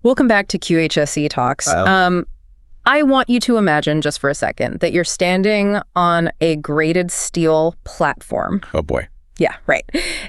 Welcome back to QHSE Talks. I want you to imagine just for a second that you're standing on a graded steel platform. Oh boy. Yeah, right.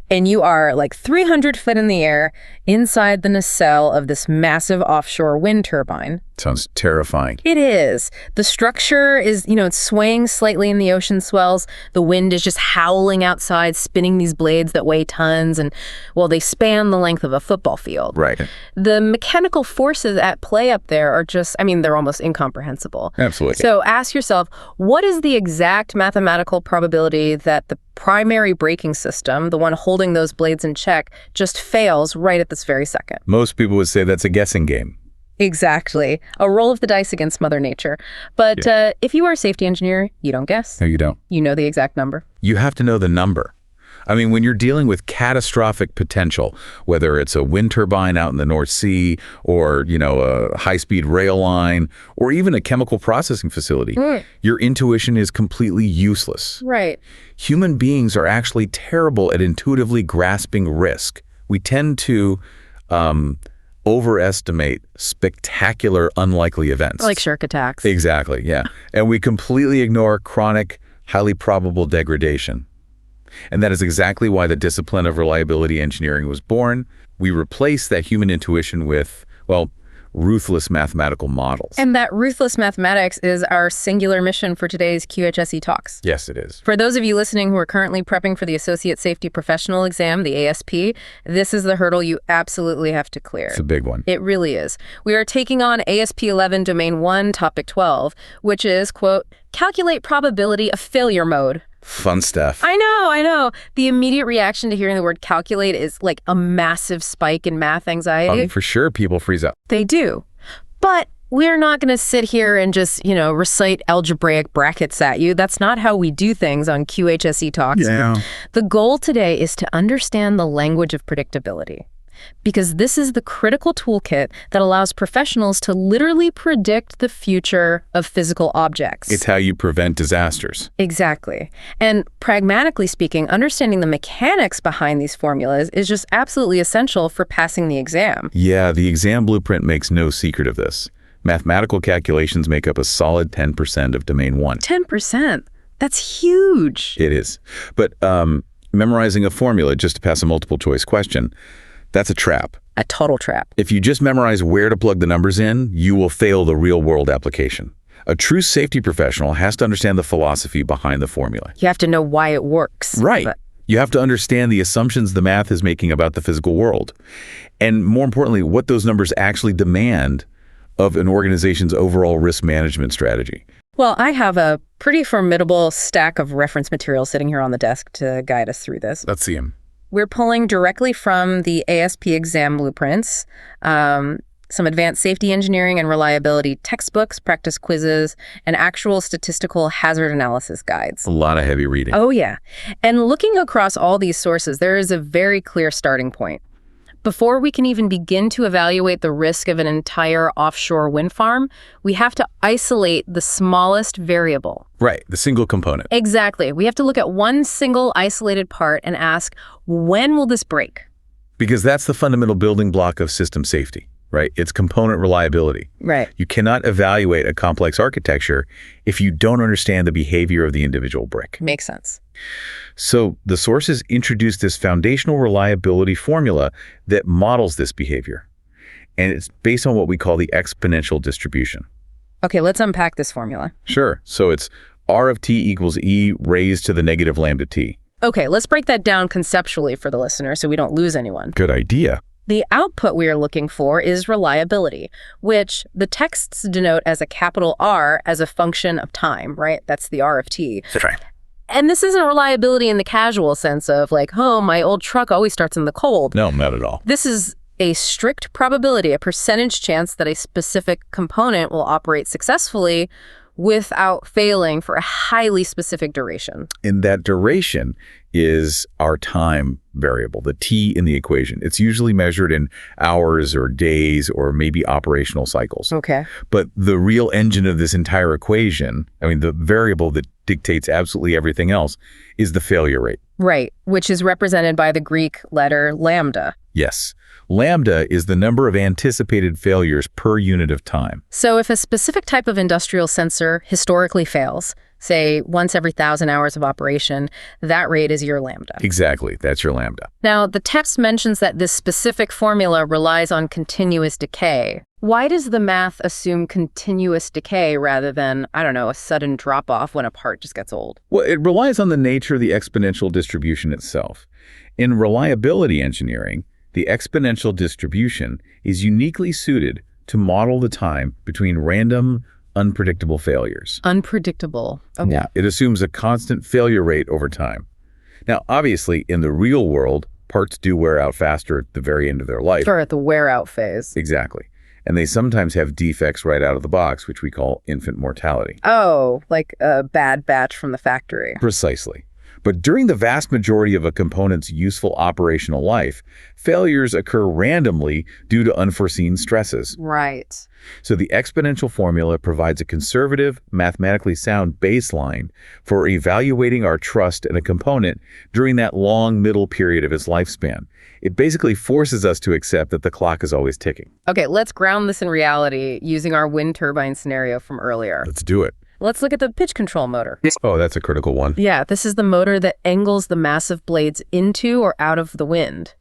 And you are like 300 feet in the air inside the nacelle of this massive offshore wind turbine. Sounds terrifying. It is. The structure is, it's swaying slightly in the ocean swells. The wind is just howling outside, spinning these blades that weigh tons. And, well, they span the length of a football field. Right. The mechanical forces at play up there are just, they're almost incomprehensible. Absolutely. So ask yourself, what is the exact mathematical probability that the primary braking system, the one holding those blades in check, just fails right at this very second? Most people would say that's a guessing game. Exactly. A roll of the dice against Mother Nature. But if you are a safety engineer, you don't guess. No, you don't. You know the exact number. You have to know the number. When you're dealing with catastrophic potential, whether it's a wind turbine out in the North Sea or, a high-speed rail line or even a chemical processing facility, your intuition is completely useless. Right. Human beings are actually terrible at intuitively grasping risk. We tend to overestimate spectacular, unlikely events. Like shark attacks. Exactly, yeah. And we completely ignore chronic, highly probable degradation. And that is exactly why the discipline of reliability engineering was born. We replace that human intuition with, ruthless mathematical models. And that ruthless mathematics is our singular mission for today's QHSE Talks. Yes, it is. For those of you listening who are currently prepping for the Associate Safety Professional exam, the ASP, this is the hurdle you absolutely have to clear. It's a big one. It really is. We are taking on ASP 11 Domain 1, Topic 12, which is, quote, calculate probability of failure mode. Fun stuff. I know. The immediate reaction to hearing the word calculate is like a massive spike in math anxiety. For sure, people freeze up. They do. But we're not going to sit here and just, recite algebraic brackets at you. That's not how we do things on QHSE Talks. Yeah. The goal today is to understand the language of predictability, because this is the critical toolkit that allows professionals to literally predict the future of physical objects. It's how you prevent disasters. Exactly. And pragmatically speaking, understanding the mechanics behind these formulas is just absolutely essential for passing the exam. Yeah, the exam blueprint makes no secret of this. Mathematical calculations make up a solid 10% of Domain 1. 10%? That's huge. It is. But memorizing a formula just to pass a multiple choice question, that's a trap. A total trap. If you just memorize where to plug the numbers in, you will fail the real-world application. A true safety professional has to understand the philosophy behind the formula. You have to know why it works. Right. You have to understand the assumptions the math is making about the physical world. And more importantly, what those numbers actually demand of an organization's overall risk management strategy. Well, I have a pretty formidable stack of reference material sitting here on the desk to guide us through this. Let's see them. We're pulling directly from the ASP exam blueprints, some advanced safety engineering and reliability textbooks, practice quizzes, and actual statistical hazard analysis guides. A lot of heavy reading. Oh, yeah. And looking across all these sources, there is a very clear starting point. Before we can even begin to evaluate the risk of an entire offshore wind farm, we have to isolate the smallest variable. Right, the single component. Exactly. We have to look at one single isolated part and ask, when will this break? Because that's the fundamental building block of system safety, right? It's component reliability. Right. You cannot evaluate a complex architecture if you don't understand the behavior of the individual brick. Makes sense. So the sources introduced this foundational reliability formula that models this behavior. And it's based on what we call the exponential distribution. Okay, let's unpack this formula. Sure. So it's R of t equals E raised to the negative lambda t. Okay, let's break that down conceptually for the listener so we don't lose anyone. Good idea. The output we are looking for is reliability, which the texts denote as a capital R as a function of time, right? That's the R of t. That's right. And this isn't reliability in the casual sense of like, oh, my old truck always starts in the cold. No, not at all. This is a strict probability, a percentage chance that a specific component will operate successfully without failing for a highly specific duration. And that duration is our time variable, the t in the equation. It's usually measured in hours or days or maybe operational cycles. Okay. But the real engine of this entire equation, the variable that dictates absolutely everything else, is the failure rate. Right, which is represented by the Greek letter lambda. Yes. Lambda is the number of anticipated failures per unit of time. So if a specific type of industrial sensor historically fails, say once every 1,000 hours of operation, that rate is your lambda. Exactly, that's your lambda. Now, the text mentions that this specific formula relies on continuous decay. Why does the math assume continuous decay rather than, I don't know, a sudden drop-off when a part just gets old? Well, it relies on the nature of the exponential distribution itself. In reliability engineering, the exponential distribution is uniquely suited to model the time between random, unpredictable failures. Unpredictable. Okay. Yeah, it assumes a constant failure rate over time. Now, obviously, in the real world, parts do wear out faster at the very end of their life. Or at the wear-out phase. Exactly. And they sometimes have defects right out of the box, which we call infant mortality. Oh, like a bad batch from the factory. Precisely. But during the vast majority of a component's useful operational life, failures occur randomly due to unforeseen stresses. Right. So the exponential formula provides a conservative, mathematically sound baseline for evaluating our trust in a component during that long middle period of its lifespan. It basically forces us to accept that the clock is always ticking. Okay, let's ground this in reality using our wind turbine scenario from earlier. Let's do it. Let's look at the pitch control motor. Oh, that's a critical one. Yeah, this is the motor that angles the massive blades into or out of the wind.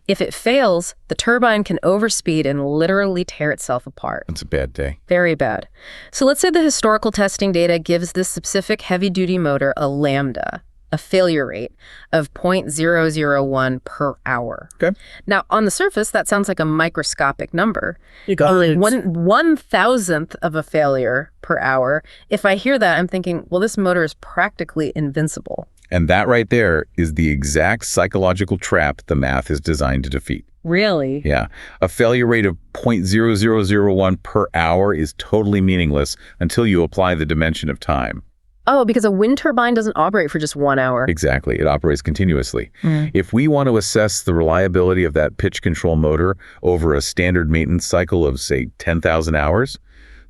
If it fails, the turbine can overspeed and literally tear itself apart. That's a bad day. Very bad. So let's say the historical testing data gives this specific heavy-duty motor a lambda, a failure rate of 0.001 per hour. Okay. Now, on the surface, that sounds like a microscopic number. You got it. 1/1000th of a failure per hour. If I hear that, I'm thinking, well, this motor is practically invincible. And that right there is the exact psychological trap the math is designed to defeat. Really? Yeah. A failure rate of 0.0001 per hour is totally meaningless until you apply the dimension of time. Oh, because a wind turbine doesn't operate for just 1 hour. Exactly. It operates continuously. If we want to assess the reliability of that pitch control motor over a standard maintenance cycle of, say, 10,000 hours,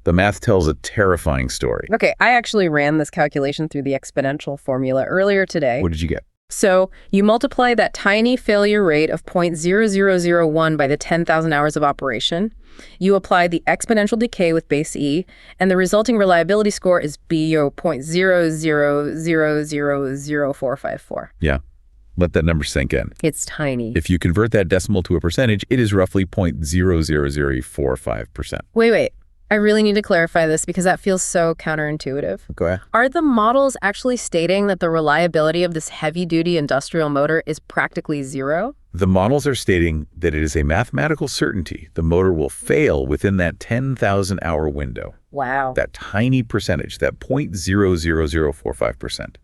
the math tells a terrifying story. Okay, I actually ran this calculation through the exponential formula earlier today. What did you get? So you multiply that tiny failure rate of 0.0001 by the 10,000 hours of operation. You apply the exponential decay with base E, and the resulting reliability score is BO 0.0000454. Yeah. Let that number sink in. It's tiny. If you convert that decimal to a percentage, it is roughly 0.00045%. Wait. I really need to clarify this because that feels so counterintuitive. Go ahead. Are the models actually stating that the reliability of this heavy-duty industrial motor is practically zero? The models are stating that it is a mathematical certainty the motor will fail within that 10,000-hour window. Wow. That tiny percentage, that 0.00045%.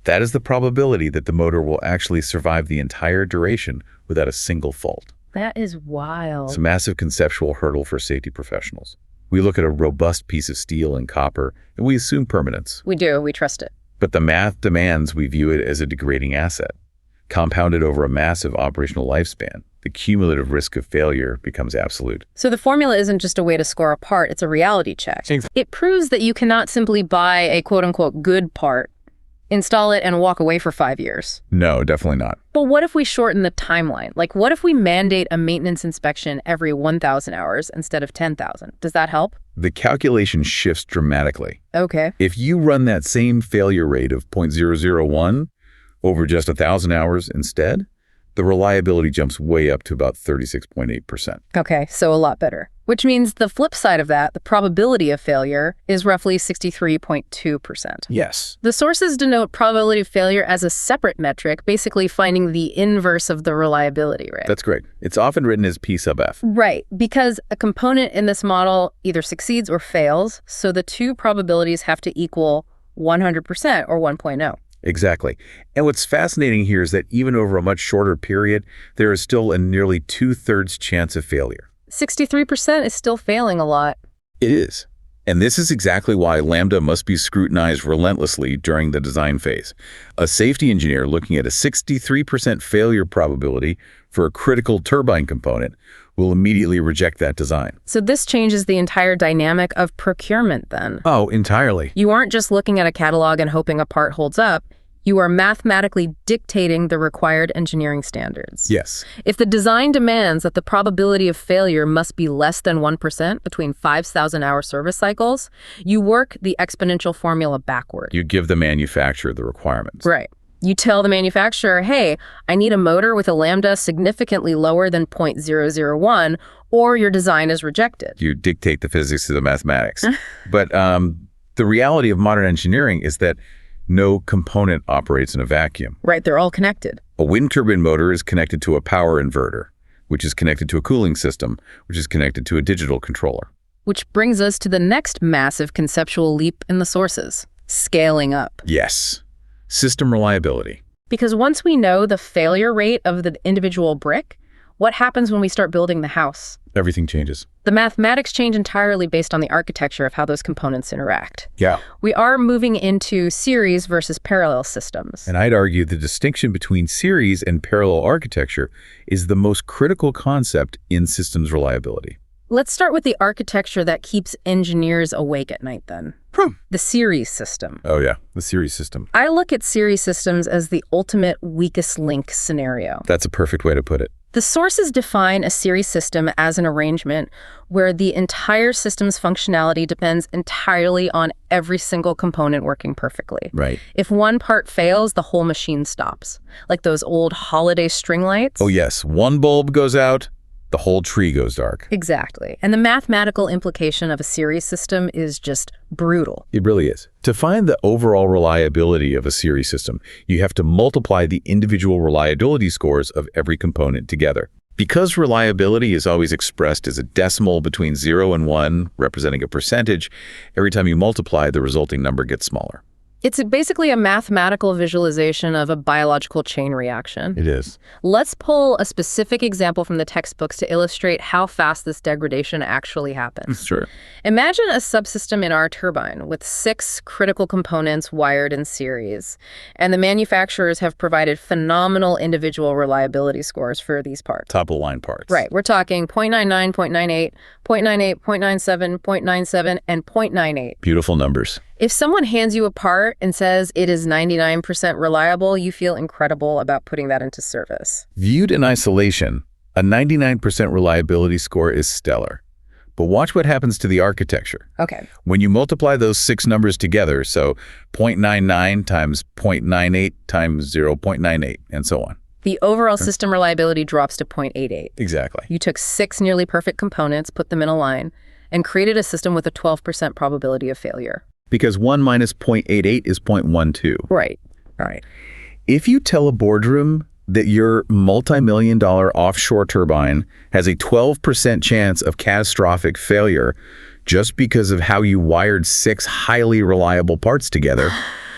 That is the probability that the motor will actually survive the entire duration without a single fault. That is wild. It's a massive conceptual hurdle for safety professionals. We look at a robust piece of steel and copper, and we assume permanence. We do. We trust it. But the math demands we view it as a degrading asset. Compounded over a massive operational lifespan, the cumulative risk of failure becomes absolute. So the formula isn't just a way to score a part, it's a reality check. It proves that you cannot simply buy a quote-unquote good part, install it, and walk away for 5 years. No, definitely not. But what if we shorten the timeline? Like, what if we mandate a maintenance inspection every 1,000 hours instead of 10,000? Does that help? The calculation shifts dramatically. Okay. If you run that same failure rate of 0.001 over just 1,000 hours instead, the reliability jumps way up to about 36.8%. Okay, so a lot better. Which means the flip side of that, the probability of failure, is roughly 63.2%. Yes. The sources denote probability of failure as a separate metric, basically finding the inverse of the reliability rate. That's great. It's often written as P sub F. Right, because a component in this model either succeeds or fails, so the two probabilities have to equal 100% or 1.0. Exactly. And what's fascinating here is that even over a much shorter period, there is still a nearly 2/3 chance of failure. 63% is still failing a lot. It is. And this is exactly why Lambda must be scrutinized relentlessly during the design phase. A safety engineer looking at a 63% failure probability for a critical turbine component will immediately reject that design. So this changes the entire dynamic of procurement then. Oh, entirely. You aren't just looking at a catalog and hoping a part holds up. You are mathematically dictating the required engineering standards. Yes. If the design demands that the probability of failure must be less than 1% between 5,000-hour service cycles, you work the exponential formula backward. You give the manufacturer the requirements. Right. You tell the manufacturer, hey, I need a motor with a lambda significantly lower than 0.001, or your design is rejected. You dictate the physics to the mathematics. But the reality of modern engineering is that no component operates in a vacuum. Right, they're all connected. A wind turbine motor is connected to a power inverter, which is connected to a cooling system, which is connected to a digital controller. Which brings us to the next massive conceptual leap in the sources, scaling up. Yes. System reliability. Because once we know the failure rate of the individual brick, what happens when we start building the house? Everything changes. The mathematics change entirely based on the architecture of how those components interact. Yeah. We are moving into series versus parallel systems. And I'd argue the distinction between series and parallel architecture is the most critical concept in systems reliability. Let's start with the architecture that keeps engineers awake at night then. The series system. Oh yeah, the series system. I look at series systems as the ultimate weakest link scenario. That's a perfect way to put it. The sources define a series system as an arrangement where the entire system's functionality depends entirely on every single component working perfectly. Right. If one part fails, the whole machine stops. Like those old holiday string lights. Oh yes, one bulb goes out, the whole tree goes dark. Exactly. And the mathematical implication of a series system is just brutal. It really is. To find the overall reliability of a series system, you have to multiply the individual reliability scores of every component together. Because reliability is always expressed as a decimal between 0 and 1, representing a percentage, every time you multiply, the resulting number gets smaller. It's basically a mathematical visualization of a biological chain reaction. It is. Let's pull a specific example from the textbooks to illustrate how fast this degradation actually happens. Sure. Imagine a subsystem in our turbine with 6 critical components wired in series, and the manufacturers have provided phenomenal individual reliability scores for these parts. Top-of-the-line parts. Right. We're talking 0.99, 0.98, 0.98, 0.97, 0.97, and 0.98. Beautiful numbers. If someone hands you a part and says it is 99% reliable, you feel incredible about putting that into service. Viewed in isolation, a 99% reliability score is stellar. But watch what happens to the architecture. Okay. When you multiply those 6 numbers together, so 0.99 times 0.98 times 0.98, and so on. The overall system reliability drops to 0.88. Exactly. You took 6 nearly perfect components, put them in a line, and created a system with a 12% probability of failure. Because 1 minus 0.88 is 0.12. Right. All right. If you tell a boardroom that your multi-million-dollar offshore turbine has a 12% chance of catastrophic failure just because of how you wired 6 highly reliable parts together,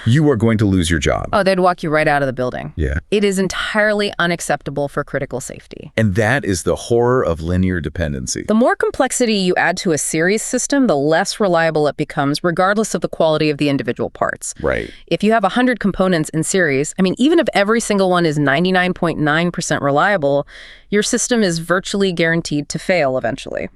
you are going to lose your job. Oh, they'd walk you right out of the building. Yeah. It is entirely unacceptable for critical safety. And that is the horror of linear dependency. The more complexity you add to a series system, the less reliable it becomes, regardless of the quality of the individual parts. Right. If you have 100 components in series, even if every single one is 99.9% reliable, your system is virtually guaranteed to fail eventually.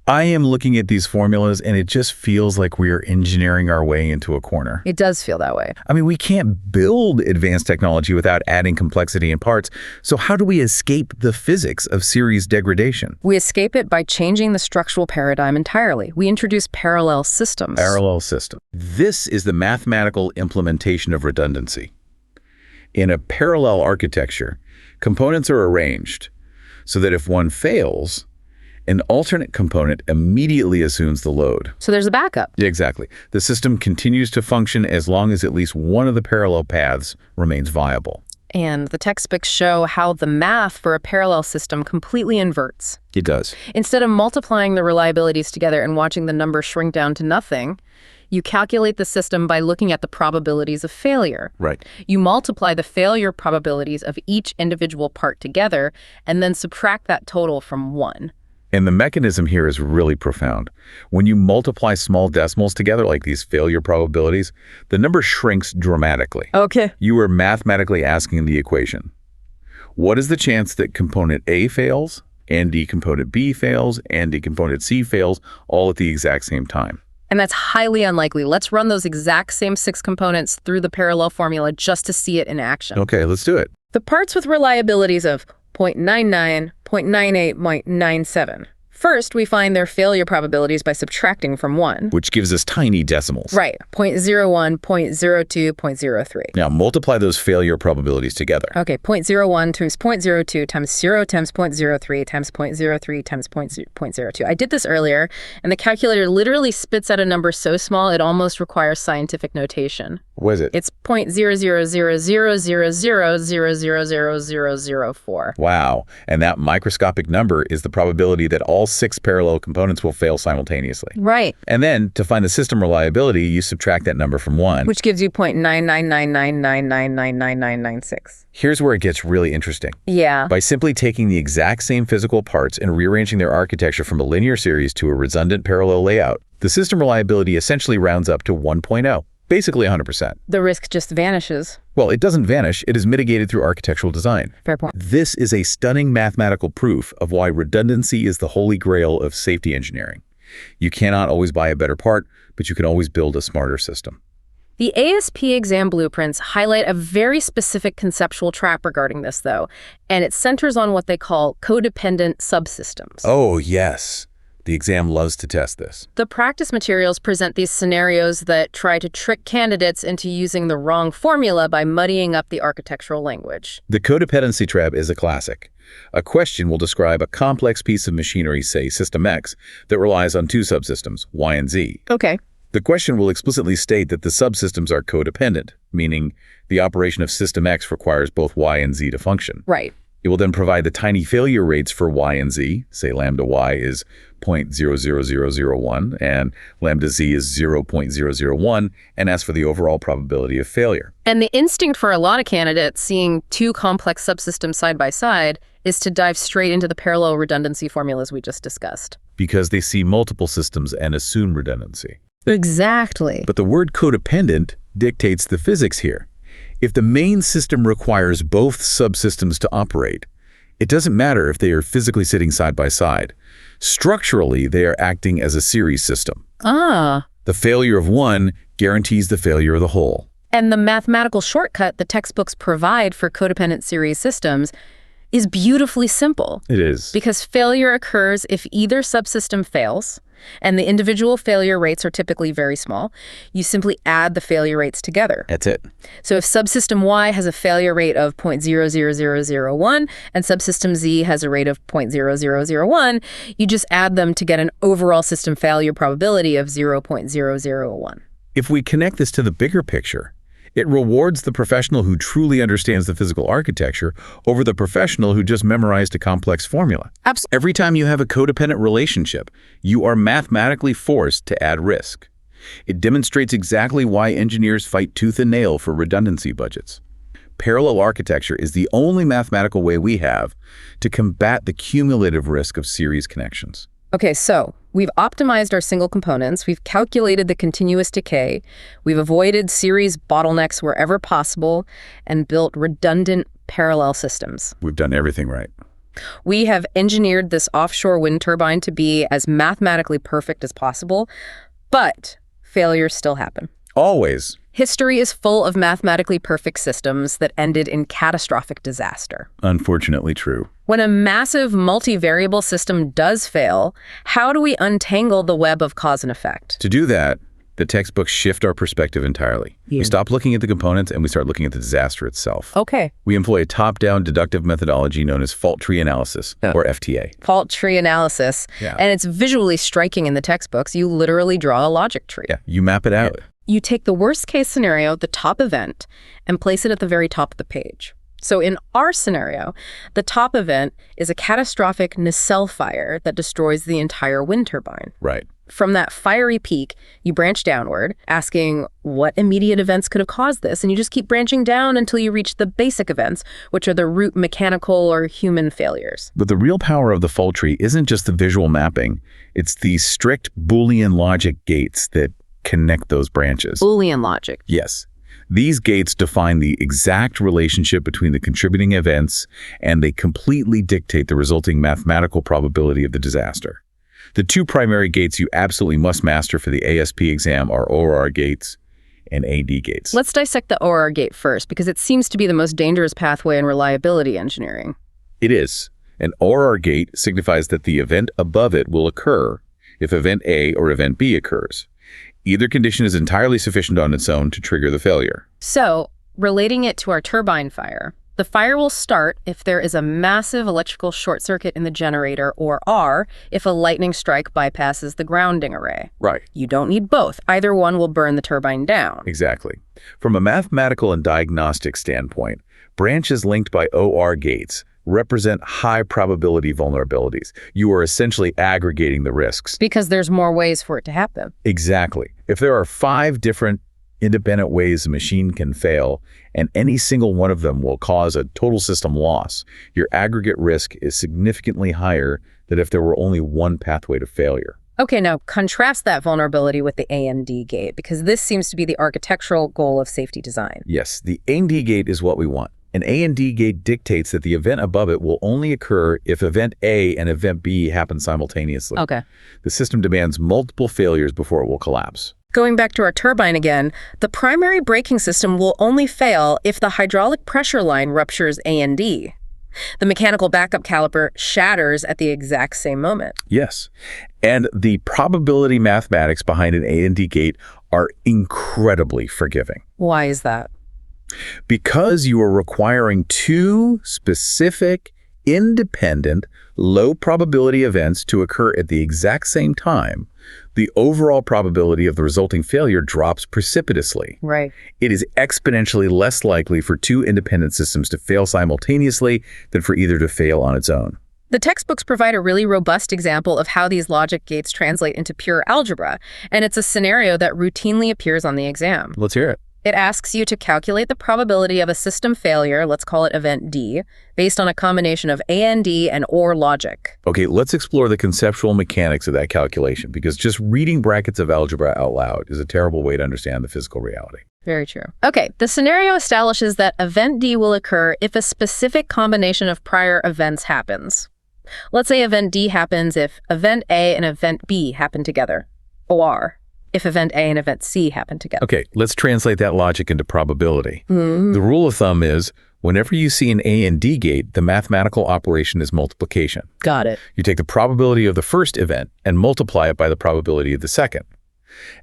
I am looking at these formulas and it just feels like we are engineering our way into a corner. It does feel that way. We can't build advanced technology without adding complexity in parts. So how do we escape the physics of series degradation? We escape it by changing the structural paradigm entirely. We introduce parallel systems. Parallel system. This is the mathematical implementation of redundancy. In a parallel architecture, components are arranged so that if one fails, an alternate component immediately assumes the load. So there's a backup. Yeah, exactly. The system continues to function as long as at least one of the parallel paths remains viable. And the textbooks show how the math for a parallel system completely inverts. It does. Instead of multiplying the reliabilities together and watching the number shrink down to nothing, you calculate the system by looking at the probabilities of failure. Right. You multiply the failure probabilities of each individual part together and then subtract that total from 1. And the mechanism here is really profound. When you multiply small decimals together, like these failure probabilities, the number shrinks dramatically. Okay. You are mathematically asking the equation, what is the chance that component A fails, and D component B fails, and D component C fails, all at the exact same time? And that's highly unlikely. Let's run those exact same 6 components through the parallel formula just to see it in action. Okay, let's do it. The parts with reliabilities of 0.99, 0.98, 0.97. First, we find their failure probabilities by subtracting from 1. Which gives us tiny decimals. Right, 0.01, 0.02, 0.03. Now, multiply those failure probabilities together. Okay, 0.01 times 0.02 times 0 times 0.03 times 0.03 times 0.02. I did this earlier, and the calculator literally spits out a number so small it almost requires scientific notation. What is it? It's 0.00000000004. Wow. And that microscopic number is the probability that all 6 parallel components will fail simultaneously. Right. And then, to find the system reliability, you subtract that number from 1. Which gives you 0.99999999996. Here's where it gets really interesting. Yeah. By simply taking the exact same physical parts and rearranging their architecture from a linear series to a redundant parallel layout, the system reliability essentially rounds up to 1.0. Basically 100%. The risk just vanishes. Well, it doesn't vanish. It is mitigated through architectural design. Fair point. This is a stunning mathematical proof of why redundancy is the holy grail of safety engineering. You cannot always buy a better part, but you can always build a smarter system. The ASP exam blueprints highlight a very specific conceptual trap regarding this, though, and it centers on what they call codependent subsystems. Oh, yes. The exam loves to test this. The practice materials present these scenarios that try to trick candidates into using the wrong formula by muddying up the architectural language. The codependency trap is a classic. A question will describe a complex piece of machinery, say System X, that relies on 2 subsystems, Y and Z. Okay. The question will explicitly state that the subsystems are codependent, meaning the operation of System X requires both Y and Z to function. Right. It will then provide the tiny failure rates for Y and Z, say lambda Y is 0.00001 and lambda Z is 0.001, and ask for the overall probability of failure. And the instinct for a lot of candidates seeing 2 complex subsystems side by side is to dive straight into the parallel redundancy formulas we just discussed. Because they see multiple systems and assume redundancy. Exactly. But the word codependent dictates the physics here. If the main system requires both subsystems to operate, it doesn't matter if they are physically sitting side by side. Structurally, they are acting as a series system. Ah. The failure of one guarantees the failure of the whole. And the mathematical shortcut the textbooks provide for codependent series systems is beautifully simple. It is. Because failure occurs if either subsystem fails, and the individual failure rates are typically very small. You simply add the failure rates together. That's it. So if subsystem Y has a failure rate of 0.00001 and subsystem Z has a rate of 0.0001, you just add them to get an overall system failure probability of 0.001. If we connect this to the bigger picture, it rewards the professional who truly understands the physical architecture over the professional who just memorized a complex formula. Absolutely. Every time you have a codependent relationship, you are mathematically forced to add risk. It demonstrates exactly why engineers fight tooth and nail for redundancy budgets. Parallel architecture is the only mathematical way we have to combat the cumulative risk of series connections. Okay, so we've optimized our single components, we've calculated the continuous decay, we've avoided series bottlenecks wherever possible, and built redundant parallel systems. We've done everything right. We have engineered this offshore wind turbine to be as mathematically perfect as possible, but failures still happen. Always. History is full of mathematically perfect systems that ended in catastrophic disaster. Unfortunately true. When a massive multivariable system does fail, how do we untangle the web of cause and effect? To do that, the textbooks shift our perspective entirely. Yeah. We stop looking at the components and we start looking at the disaster itself. Okay. We employ a top-down deductive methodology known as fault tree analysis, or FTA. Fault tree analysis. Yeah. And it's visually striking in the textbooks. You literally draw a logic tree. Yeah, you map it out. Yeah. You take the worst case scenario, the top event, and place it at the very top of the page. So in our scenario, the top event is a catastrophic nacelle fire that destroys the entire wind turbine. Right. From that fiery peak, you branch downward, asking what immediate events could have caused this, and you just keep branching down until you reach the basic events, which are the root mechanical or human failures. But the real power of the fault tree isn't just the visual mapping. It's the strict Boolean logic gates that connect those branches. Boolean logic. Yes. These gates define the exact relationship between the contributing events, and they completely dictate the resulting mathematical probability of the disaster. The two primary gates you absolutely must master for the ASP exam are OR gates and AD gates. Let's dissect the OR gate first, because it seems to be the most dangerous pathway in reliability engineering. It is. An OR gate signifies that the event above it will occur if event A or event B occurs. Either condition is entirely sufficient on its own to trigger the failure. So, relating it to our turbine fire, the fire will start if there is a massive electrical short circuit in the generator, or R, if a lightning strike bypasses the grounding array. Right. You don't need both. Either one will burn the turbine down. Exactly. From a mathematical and diagnostic standpoint, branches linked by OR gates represent high probability vulnerabilities. You are essentially aggregating the risks. Because there's more ways for it to happen. Exactly. If there are 5 different independent ways a machine can fail, and any single one of them will cause a total system loss, your aggregate risk is significantly higher than if there were only one pathway to failure. Okay, now contrast that vulnerability with the A&D gate, because this seems to be the architectural goal of safety design. Yes, the A&D gate is what we want. An A&D gate dictates that the event above it will only occur if event A and event B happen simultaneously. Okay. The system demands multiple failures before it will collapse. Going back to our turbine again, the primary braking system will only fail if the hydraulic pressure line ruptures A&D. The mechanical backup caliper shatters at the exact same moment. Yes. And the probability mathematics behind an A&D gate are incredibly forgiving. Why is that? Because you are requiring 2 specific, independent, low probability events to occur at the exact same time, the overall probability of the resulting failure drops precipitously. Right. It is exponentially less likely for 2 independent systems to fail simultaneously than for either to fail on its own. The textbooks provide a really robust example of how these logic gates translate into pure algebra, and it's a scenario that routinely appears on the exam. Let's hear it. It asks you to calculate the probability of a system failure, let's call it event D, based on a combination of A&D and OR logic. Okay, let's explore the conceptual mechanics of that calculation, because just reading brackets of algebra out loud is a terrible way to understand the physical reality. Very true. Okay, the scenario establishes that event D will occur if a specific combination of prior events happens. Let's say event D happens if event A and event B happen together, or if event A and event C happen together. Okay, let's translate that logic into probability. The rule of thumb is, whenever you see an A&D gate, the mathematical operation is multiplication. Got it. You take the probability of the first event and multiply it by the probability of the second.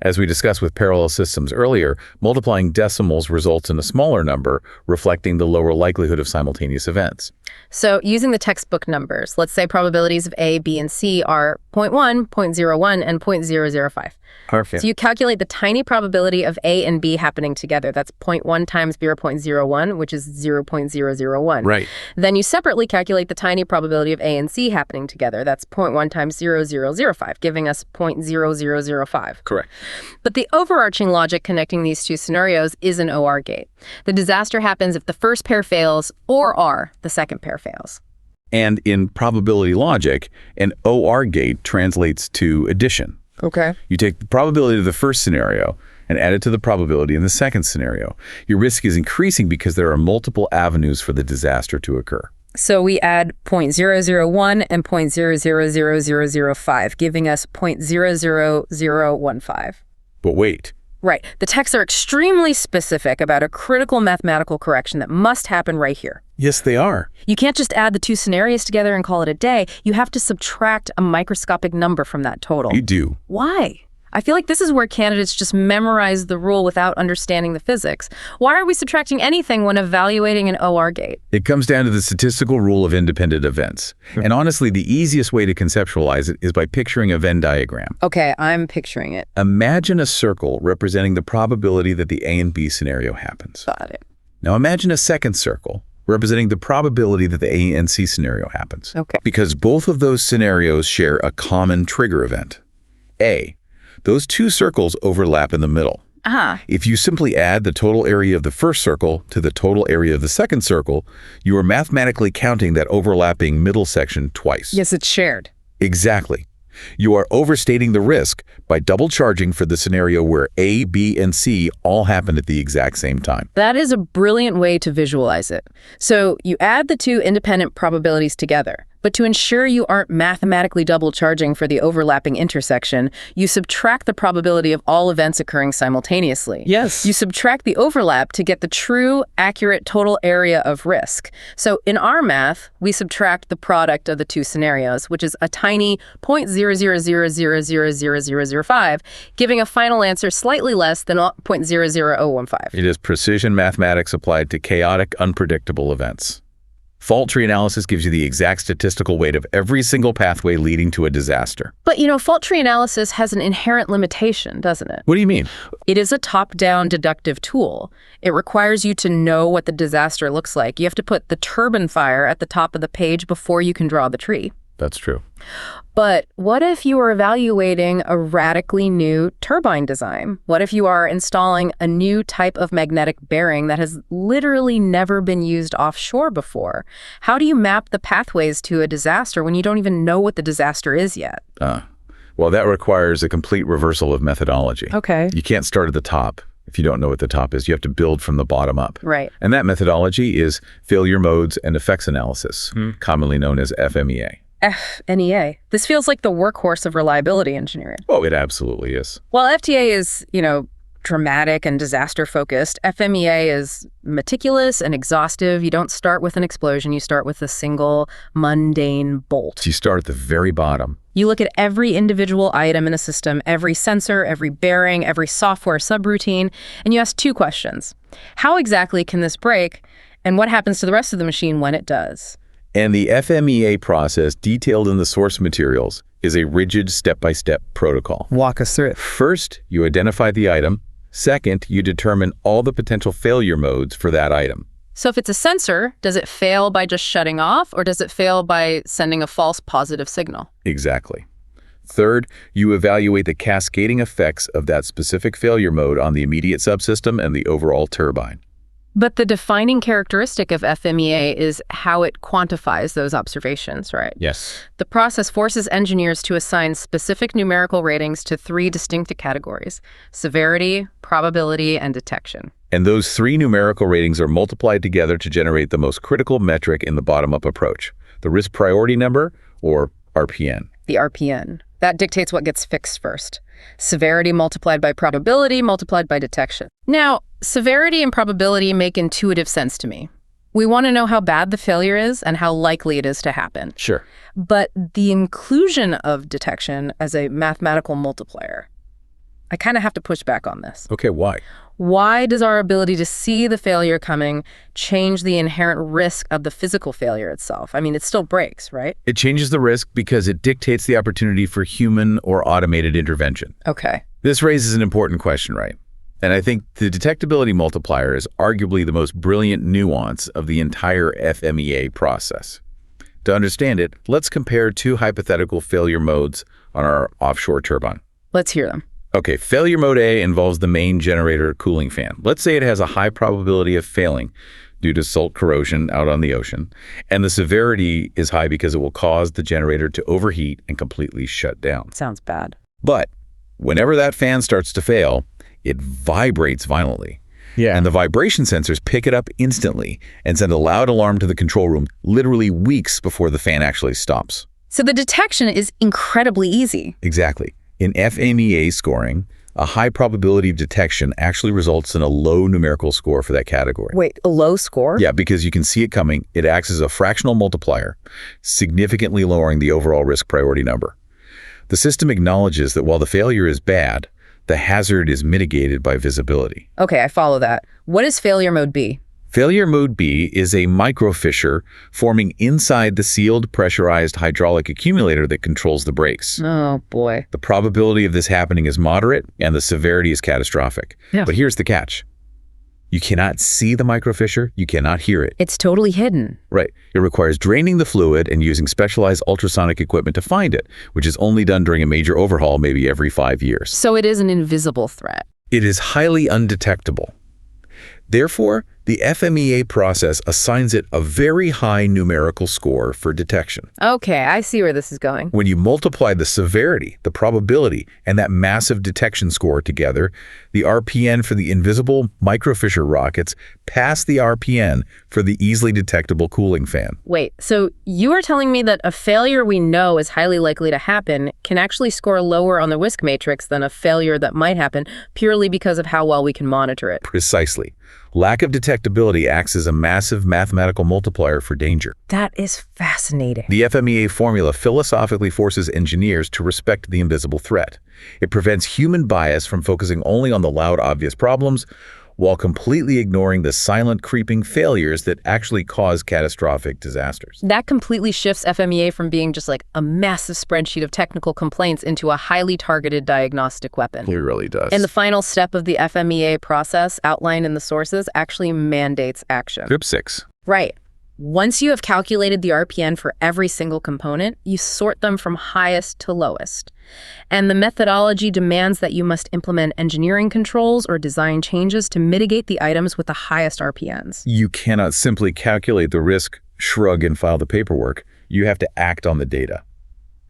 As we discussed with parallel systems earlier, multiplying decimals results in a smaller number, reflecting the lower likelihood of simultaneous events. So using the textbook numbers, let's say probabilities of A, B, and C are 0.1, 0.01, and 0.005. Perfect. So you calculate the tiny probability of A and B happening together. That's 0.1 times 0.01, which is 0.001. Right. Then you separately calculate the tiny probability of A and C happening together. That's 0.1 times 0.005, giving us 0.0005. Correct. But the overarching logic connecting these two scenarios is an OR gate. The disaster happens if the first pair fails, or R, the second pair fails. And in probability logic, an OR gate translates to addition. Okay. You take the probability of the first scenario and add it to the probability in the second scenario. Your risk is increasing because there are multiple avenues for the disaster to occur. So we add 0.001 and 0.000005, giving us 0.00015. But wait. Right. The texts are extremely specific about a critical mathematical correction that must happen right here. Yes, they are. You can't just add the two scenarios together and call it a day. You have to subtract a microscopic number from that total. You do. Why? I feel like this is where candidates just memorize the rule without understanding the physics. Why are we subtracting anything when evaluating an OR gate? It comes down to the statistical rule of independent events. And honestly, the easiest way to conceptualize it is by picturing a Venn diagram. Okay, I'm picturing it. Imagine a circle representing the probability that the A and B scenario happens. Got it. Now imagine a second circle representing the probability that the A and C scenario happens. Okay. Because both of those scenarios share a common trigger event, A. Those two circles overlap in the middle. If you simply add the total area of the first circle to the total area of the second circle, you are mathematically counting that overlapping middle section twice. Yes, it's shared. Exactly. You are overstating the risk by double charging for the scenario where A, B, and C all happen at the exact same time. That is a brilliant way to visualize it. So you add the two independent probabilities together. But to ensure you aren't mathematically double charging for the overlapping intersection, you subtract the probability of all events occurring simultaneously. Yes. You subtract the overlap to get the true, accurate total area of risk. So in our math, we subtract the product of the two scenarios, which is a tiny 0.000000005, giving a final answer slightly less than 0.00015. It is precision mathematics applied to chaotic, unpredictable events. Fault tree analysis gives you the exact statistical weight of every single pathway leading to a disaster. But, fault tree analysis has an inherent limitation, doesn't it? What do you mean? It is a top-down deductive tool. It requires you to know what the disaster looks like. You have to put the turbine fire at the top of the page before you can draw the tree. That's true. But what if you are evaluating a radically new turbine design? What if you are installing a new type of magnetic bearing that has literally never been used offshore before? How do you map the pathways to a disaster when you don't even know what the disaster is yet? Well, that requires a complete reversal of methodology. Okay. You can't start at the top if you don't know what the top is. You have to build from the bottom up. Right. And that methodology is failure modes and effects analysis, commonly known as FMEA. FNEA. This feels like the workhorse of reliability engineering. Oh, it absolutely is. While FTA is, dramatic and disaster-focused, FMEA is meticulous and exhaustive. You don't start with an explosion. You start with a single, mundane bolt. You start at the very bottom. You look at every individual item in a system, every sensor, every bearing, every software subroutine, and you ask two questions. How exactly can this break, and what happens to the rest of the machine when it does? And the FMEA process, detailed in the source materials, is a rigid step-by-step protocol. Walk us through it. First, you identify the item. Second, you determine all the potential failure modes for that item. So if it's a sensor, does it fail by just shutting off, or does it fail by sending a false positive signal? Exactly. Third, you evaluate the cascading effects of that specific failure mode on the immediate subsystem and the overall turbine. But the defining characteristic of FMEA is how it quantifies those observations, right? Yes. The process forces engineers to assign specific numerical ratings to three distinct categories: severity, probability, and detection. And those three numerical ratings are multiplied together to generate the most critical metric in the bottom-up approach, the risk priority number, or RPN. The RPN. That dictates what gets fixed first. Severity multiplied by probability multiplied by detection. Now, severity and probability make intuitive sense to me. We want to know how bad the failure is and how likely it is to happen. Sure. But the inclusion of detection as a mathematical multiplier, I kind of have to push back on this. Okay, why? Why does our ability to see the failure coming change the inherent risk of the physical failure itself? I mean, it still breaks, right? It changes the risk because it dictates the opportunity for human or automated intervention. Okay. This raises an important question, right? And I think the detectability multiplier is arguably the most brilliant nuance of the entire FMEA process. To understand it, let's compare two hypothetical failure modes on our offshore turbine. Let's hear them. Okay, failure mode A involves the main generator cooling fan. Let's say it has a high probability of failing due to salt corrosion out on the ocean, and the severity is high because it will cause the generator to overheat and completely shut down. Sounds bad. But whenever that fan starts to fail, it vibrates violently. Yeah. And the vibration sensors pick it up instantly and send a loud alarm to the control room literally weeks before the fan actually stops. So the detection is incredibly easy. Exactly. In FMEA scoring, a high probability of detection actually results in a low numerical score for that category. Wait, a low score? Yeah, because you can see it coming. It acts as a fractional multiplier, significantly lowering the overall risk priority number. The system acknowledges that while the failure is bad, the hazard is mitigated by visibility. Okay, I follow that. What is failure mode B? Failure mode B is a microfissure forming inside the sealed pressurized hydraulic accumulator that controls the brakes. Oh, boy. The probability of this happening is moderate, and the severity is catastrophic. Yeah. But here's the catch. You cannot see the microfissure. You cannot hear it. It's totally hidden. Right. It requires draining the fluid and using specialized ultrasonic equipment to find it, which is only done during a major overhaul maybe every 5 years. So it is an invisible threat. It is highly undetectable. Therefore, The FMEA process assigns it a very high numerical score for detection. Okay, I see where this is going. When you multiply the severity, the probability, and that massive detection score together, the RPN for the invisible microfissure rockets pass the RPN for the easily detectable cooling fan. Wait, so you are telling me that a failure we know is highly likely to happen can actually score lower on the risk matrix than a failure that might happen purely because of how well we can monitor it? Precisely. Lack of detectability acts as a massive mathematical multiplier for danger. That is fascinating. The FMEA formula philosophically forces engineers to respect the invisible threat. It prevents human bias from focusing only on the loud, obvious problems, while completely ignoring the silent, creeping failures that actually cause catastrophic disasters. That completely shifts FMEA from being just like a massive spreadsheet of technical complaints into a highly targeted diagnostic weapon. It really does. And the final step of the FMEA process, outlined in the sources, actually mandates action. Script 6. Right. Once you have calculated the RPN for every single component, you sort them from highest to lowest. And the methodology demands that you must implement engineering controls or design changes to mitigate the items with the highest RPNs. You cannot simply calculate the risk, shrug, and file the paperwork. You have to act on the data.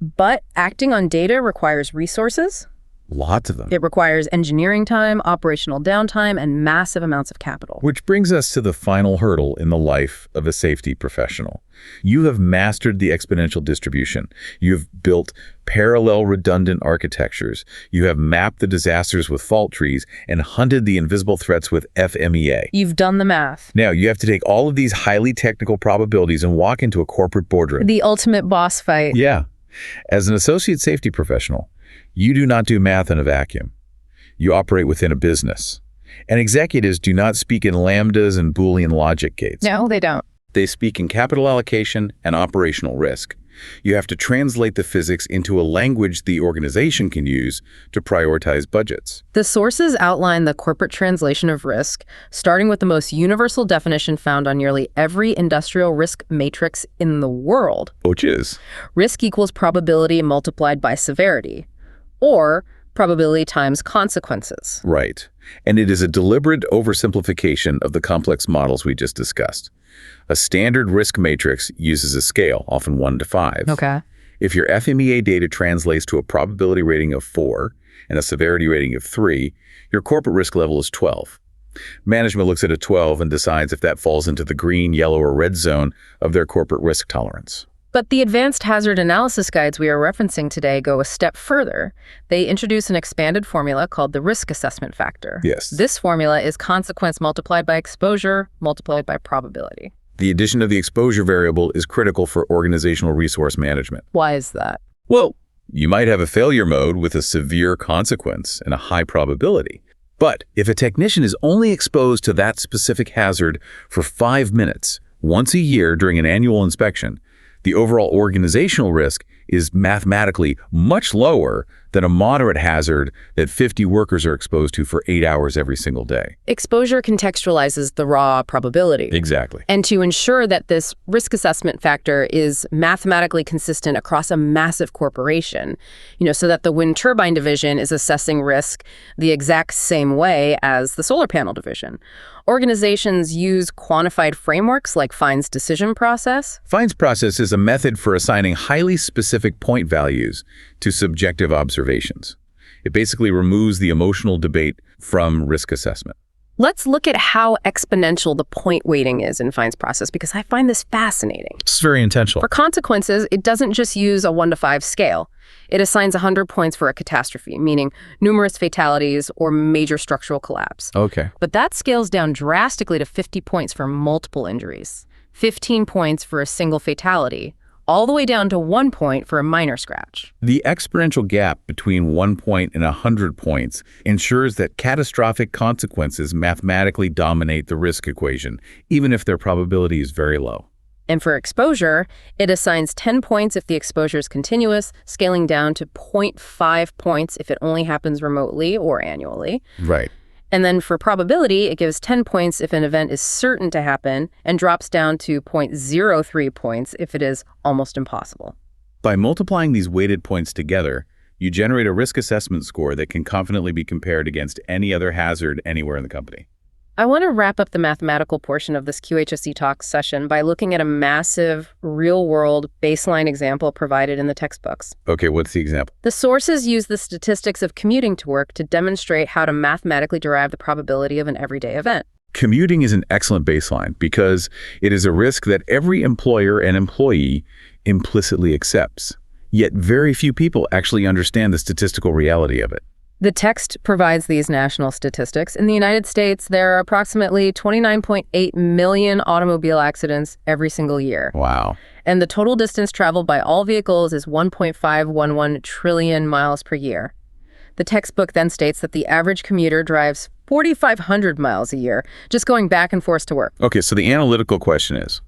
But acting on data requires resources. Lots of them. It requires engineering time, operational downtime, and massive amounts of capital. Which brings us to the final hurdle in the life of a safety professional. You have mastered the exponential distribution. You've built parallel redundant architectures. You have mapped the disasters with fault trees and hunted the invisible threats with FMEA. You've done the math. Now, you have to take all of these highly technical probabilities and walk into a corporate boardroom. The ultimate boss fight. Yeah. As an associate safety professional, you do not do math in a vacuum. You operate within a business. And executives do not speak in lambdas and Boolean logic gates. No, they don't. They speak in capital allocation and operational risk. You have to translate the physics into a language the organization can use to prioritize budgets. The sources outline the corporate translation of risk, starting with the most universal definition found on nearly every industrial risk matrix in the world. Which is? Risk equals probability multiplied by severity, or probability times consequences. Right. And it is a deliberate oversimplification of the complex models we just discussed. A standard risk matrix uses a scale, often 1 to 5. Okay. If your FMEA data translates to a probability rating of 4 and a severity rating of 3, your corporate risk level is 12. Management looks at a 12 and decides if that falls into the green, yellow, or red zone of their corporate risk tolerance. But the advanced hazard analysis guides we are referencing today go a step further. They introduce an expanded formula called the risk assessment factor. Yes. This formula is consequence multiplied by exposure multiplied by probability. The addition of the exposure variable is critical for organizational resource management. Why is that? Well, you might have a failure mode with a severe consequence and a high probability. But if a technician is only exposed to that specific hazard for 5 minutes, once a year during an annual inspection, the overall organizational risk is mathematically much lower than a moderate hazard that 50 workers are exposed to for 8 hours every single day. Exposure contextualizes the raw probability. Exactly. And to ensure that this risk assessment factor is mathematically consistent across a massive corporation, so that the wind turbine division is assessing risk the exact same way as the solar panel division. Organizations use quantified frameworks like Fine's decision process. Fine's process is a method for assigning highly specific point values to subjective observations. It basically removes the emotional debate from risk assessment. Let's look at how exponential the point weighting is in Fine's process, because I find this fascinating. It's very intentional. For consequences, it doesn't just use a 1 to 5 scale. It assigns 100 points for a catastrophe, meaning numerous fatalities or major structural collapse. Okay. But that scales down drastically to 50 points for multiple injuries, 15 points for a single fatality, all the way down to 1 point for a minor scratch. The exponential gap between 1 point and 100 points ensures that catastrophic consequences mathematically dominate the risk equation, even if their probability is very low. And for exposure, it assigns 10 points if the exposure is continuous, scaling down to 0.5 points if it only happens remotely or annually. Right. And then for probability, it gives 10 points if an event is certain to happen and drops down to 0.03 points if it is almost impossible. By multiplying these weighted points together, you generate a risk assessment score that can confidently be compared against any other hazard anywhere in the company. I want to wrap up the mathematical portion of this QHSE talk session by looking at a massive, real-world baseline example provided in the textbooks. Okay, what's the example? The sources use the statistics of commuting to work to demonstrate how to mathematically derive the probability of an everyday event. Commuting is an excellent baseline because it is a risk that every employer and employee implicitly accepts. Yet very few people actually understand the statistical reality of it. The text provides these national statistics. In the United States, there are approximately 29.8 million automobile accidents every single year. Wow. And the total distance traveled by all vehicles is 1.511 trillion miles per year. The textbook then states that the average commuter drives 4,500 miles a year, just going back and forth to work. Okay, so the analytical question is,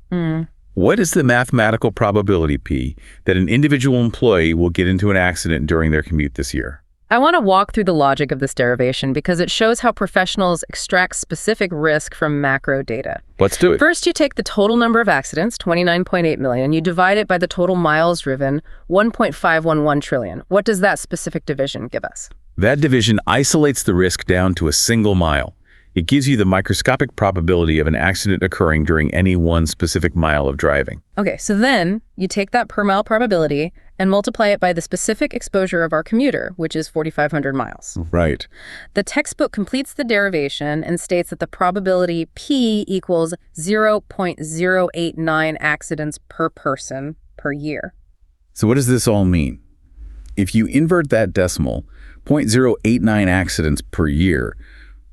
what is the mathematical probability, P, that an individual employee will get into an accident during their commute this year? I want to walk through the logic of this derivation because it shows how professionals extract specific risk from macro data. Let's do it. First, you take the total number of accidents, 29.8 million, you divide it by the total miles driven, 1.511 trillion. What does that specific division give us? That division isolates the risk down to a single mile. It gives you the microscopic probability of an accident occurring during any one specific mile of driving. Okay, so then you take that per mile probability and multiply it by the specific exposure of our commuter, which is 4,500 miles. Right. The textbook completes the derivation and states that the probability P equals 0.089 accidents per person per year. So what does this all mean? If you invert that decimal, 0.089 accidents per year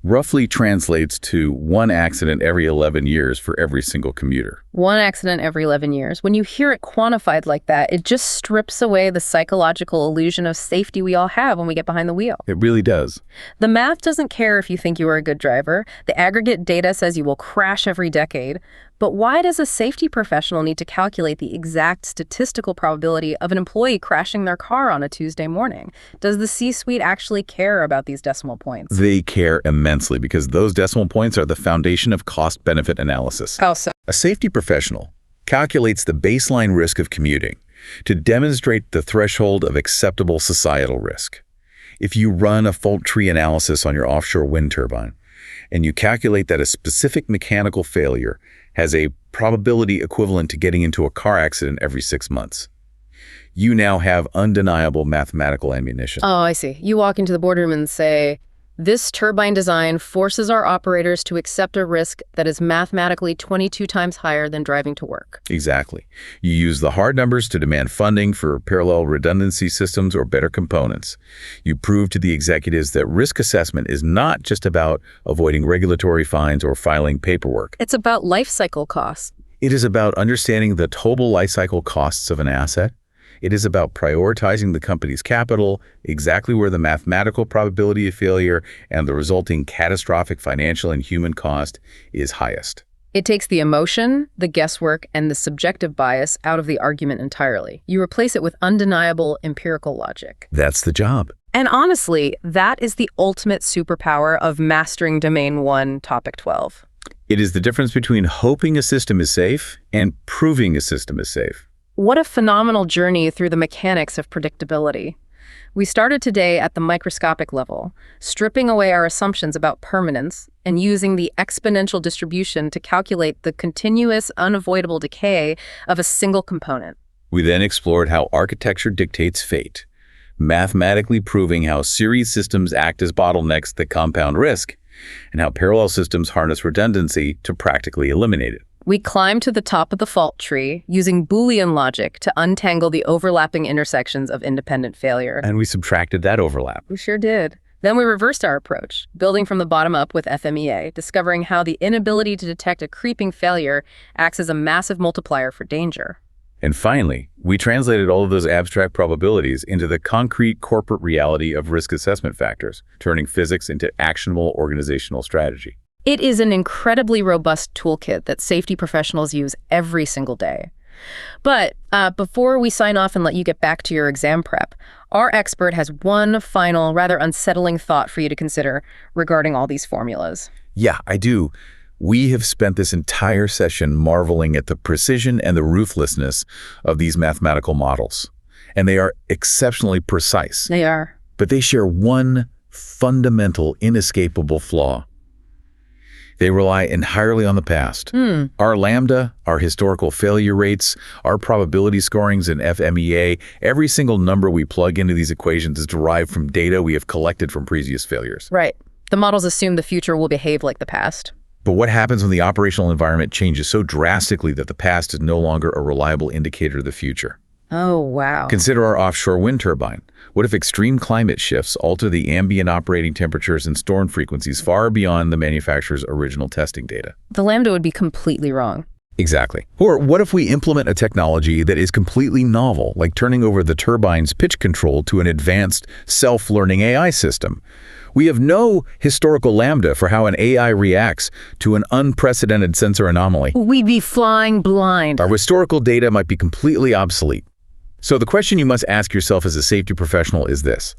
roughly translates to 1 accident every 11 years for every single commuter. 1 accident every 11 years. When you hear it quantified like that, it just strips away the psychological illusion of safety we all have when we get behind the wheel. It really does. The math doesn't care if you think you are a good driver. The aggregate data says you will crash every decade. But why does a safety professional need to calculate the exact statistical probability of an employee crashing their car on a Tuesday morning? Does the C-suite actually care about these decimal points? They care immensely because those decimal points are the foundation of cost-benefit analysis. How so? A safety professional calculates the baseline risk of commuting to demonstrate the threshold of acceptable societal risk. If you run a fault tree analysis on your offshore wind turbine, and you calculate that a specific mechanical failure has a probability equivalent to getting into a car accident every 6 months, you now have undeniable mathematical ammunition. Oh, I see. You walk into the boardroom and say, this turbine design forces our operators to accept a risk that is mathematically 22 times higher than driving to work. Exactly. You use the hard numbers to demand funding for parallel redundancy systems or better components. You prove to the executives that risk assessment is not just about avoiding regulatory fines or filing paperwork. It's about life cycle costs. It is about understanding the total life cycle costs of an asset. It is about prioritizing the company's capital, exactly where the mathematical probability of failure and the resulting catastrophic financial and human cost is highest. It takes the emotion, the guesswork, and the subjective bias out of the argument entirely. You replace it with undeniable empirical logic. That's the job. And honestly, that is the ultimate superpower of mastering Domain 1, Topic 12. It is the difference between hoping a system is safe and proving a system is safe. What a phenomenal journey through the mechanics of predictability. We started today at the microscopic level, stripping away our assumptions about permanence and using the exponential distribution to calculate the continuous, unavoidable decay of a single component. We then explored how architecture dictates fate, mathematically proving how series systems act as bottlenecks that compound risk, and how parallel systems harness redundancy to practically eliminate it. We climbed to the top of the fault tree using Boolean logic to untangle the overlapping intersections of independent failure. And we subtracted that overlap. We sure did. Then we reversed our approach, building from the bottom up with FMEA, discovering how the inability to detect a creeping failure acts as a massive multiplier for danger. And finally, we translated all of those abstract probabilities into the concrete corporate reality of risk assessment factors, turning physics into actionable organizational strategy. It is an incredibly robust toolkit that safety professionals use every single day. But before we sign off and let you get back to your exam prep, our expert has one final, rather unsettling thought for you to consider regarding all these formulas. Yeah, I do. We have spent this entire session marveling at the precision and the ruthlessness of these mathematical models. And they are exceptionally precise. They are. But they share one fundamental, inescapable flaw. They rely entirely on the past. Our lambda, our historical failure rates, our probability scorings in FMEA, every single number we plug into these equations is derived from data we have collected from previous failures. Right. The models assume the future will behave like the past. But what happens when the operational environment changes so drastically that the past is no longer a reliable indicator of the future? Oh, wow. Consider our offshore wind turbine. What if extreme climate shifts alter the ambient operating temperatures and storm frequencies far beyond the manufacturer's original testing data? The lambda would be completely wrong. Exactly. Or what if we implement a technology that is completely novel, like turning over the turbine's pitch control to an advanced, self-learning AI system? We have no historical lambda for how an AI reacts to an unprecedented sensor anomaly. We'd be flying blind. Our historical data might be completely obsolete. So the question you must ask yourself as a safety professional is this: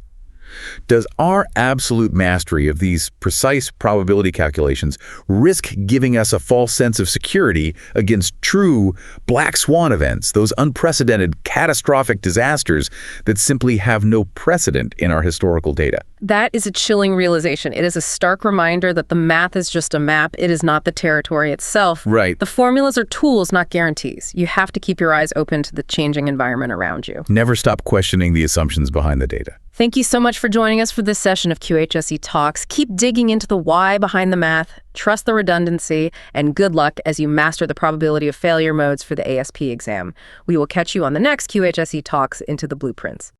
does our absolute mastery of these precise probability calculations risk giving us a false sense of security against true black swan events, those unprecedented catastrophic disasters that simply have no precedent in our historical data? That is a chilling realization. It is a stark reminder that the math is just a map. It is not the territory itself. Right. The formulas are tools, not guarantees. You have to keep your eyes open to the changing environment around you. Never stop questioning the assumptions behind the data. Thank you so much for joining us for this session of QHSE Talks. Keep digging into the why behind the math, trust the redundancy, and good luck as you master the probability of failure modes for the ASP exam. We will catch you on the next QHSE Talks Into the Blueprints.